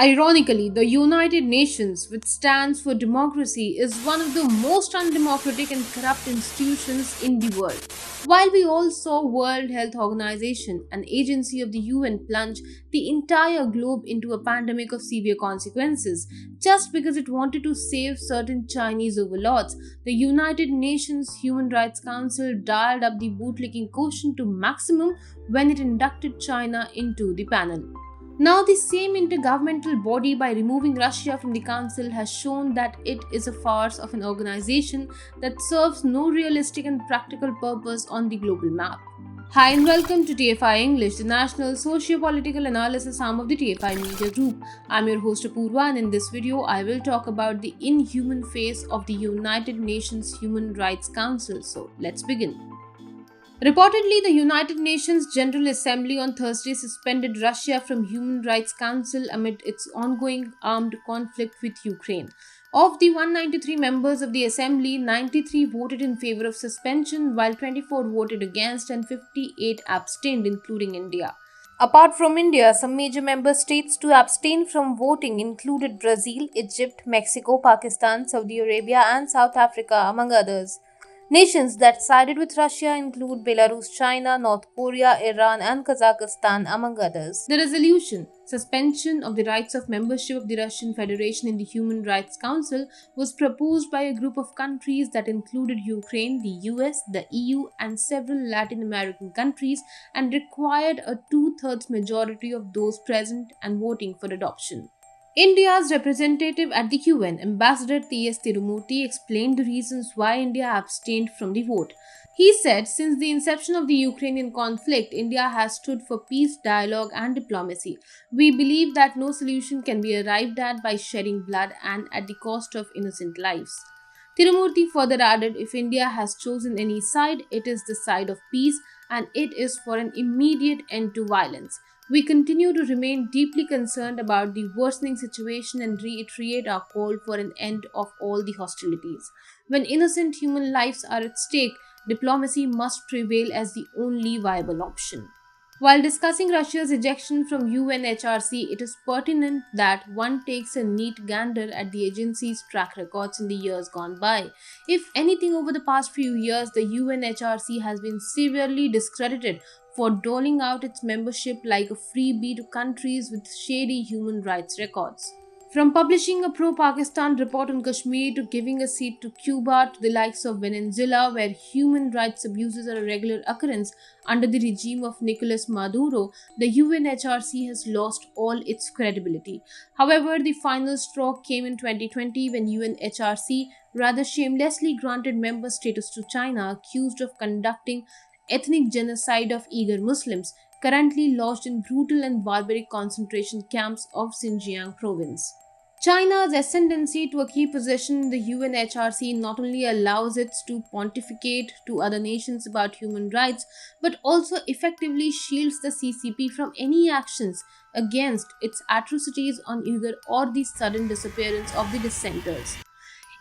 Ironically, the United Nations, which stands for democracy, is one of the most undemocratic and corrupt institutions in the world. While we all saw World Health Organization, an agency of the UN, plunge the entire globe into a pandemic of severe consequences just because it wanted to save certain Chinese overlords, the United Nations Human Rights Council dialed up the bootlicking quotient to maximum when it inducted China into the panel. Now, the same intergovernmental body, by removing Russia from the Council, has shown that it is a farce of an organization that serves no realistic and practical purpose on the global map. Hi and welcome to TFI English, the national socio-political analysis arm of the TFI Media Group. I'm your host Apurva, and in this video I will talk about the inhuman face of the United Nations Human Rights Council. So let's begin. Reportedly, the United Nations General Assembly on Thursday suspended Russia from Human Rights Council amid its ongoing armed conflict with Ukraine. Of the 193 members of the assembly, 93 voted in favor of suspension, while 24 voted against and 58 abstained, including India. Apart from India, some major member states to abstain from voting included Brazil, Egypt, Mexico, Pakistan, Saudi Arabia, and South Africa, among others. Nations that sided with Russia include Belarus, China, North Korea, Iran, and Kazakhstan, among others. The resolution, suspension of the rights of membership of the Russian Federation in the Human Rights Council, was proposed by a group of countries that included Ukraine, the US, the EU, and several Latin American countries, and required a two-thirds majority of those present and voting for adoption. India's representative at the UN, Ambassador T.S. Tirumurti, explained the reasons why India abstained from the vote. He said, since the inception of the Ukrainian conflict, India has stood for peace, dialogue, and diplomacy. We believe that no solution can be arrived at by shedding blood and at the cost of innocent lives. Tirumurti further added, if India has chosen any side, it is the side of peace, and it is for an immediate end to violence. We continue to remain deeply concerned about the worsening situation and reiterate our call for an end of all the hostilities. When innocent human lives are at stake, diplomacy must prevail as the only viable option. While discussing Russia's ejection from UNHRC, it is pertinent that one takes a neat gander at the agency's track records in the years gone by. If anything, over the past few years, the UNHRC has been severely discredited for doling out its membership like a freebie to countries with shady human rights records. From publishing a pro-Pakistan report on Kashmir to giving a seat to Cuba to the likes of Venezuela, where human rights abuses are a regular occurrence under the regime of Nicolas Maduro, the UNHRC has lost all its credibility. However, the final straw came in 2020 when UNHRC rather shamelessly granted member status to China, accused of conducting ethnic genocide of Uyghur Muslims, currently lodged in brutal and barbaric concentration camps of Xinjiang province. China's ascendancy to a key position in the UNHRC not only allows it to pontificate to other nations about human rights, but also effectively shields the CCP from any actions against its atrocities on Uyghur or the sudden disappearance of the dissenters.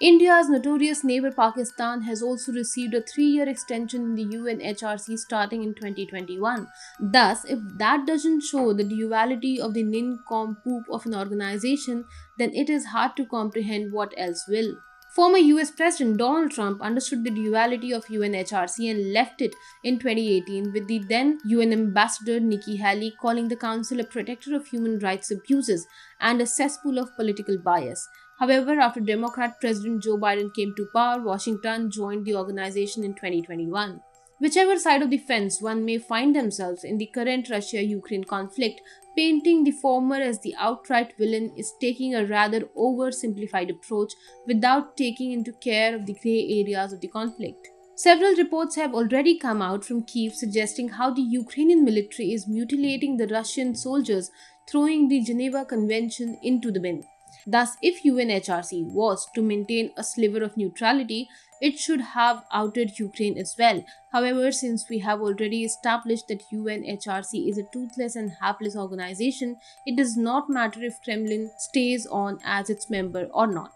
India's notorious neighbor Pakistan has also received a 3-year extension in the UNHRC starting in 2021. Thus, if that doesn't show the duality of the nincompoop of an organization, then it is hard to comprehend what else will. Former US President Donald Trump understood the duality of UNHRC and left it in 2018, with the then UN Ambassador Nikki Haley calling the Council a protector of human rights abuses and a cesspool of political bias. However, after Democrat President Joe Biden came to power, Washington joined the organization in 2021. Whichever side of the fence one may find themselves in the current Russia-Ukraine conflict, painting the former as the outright villain is taking a rather oversimplified approach without taking into care of the grey areas of the conflict. Several reports have already come out from Kyiv suggesting how the Ukrainian military is mutilating the Russian soldiers, throwing the Geneva Convention into the bin. Thus, if UNHRC was to maintain a sliver of neutrality, it should have outed Ukraine as well. However, since we have already established that UNHRC is a toothless and hapless organization, it does not matter if Kremlin stays on as its member or not.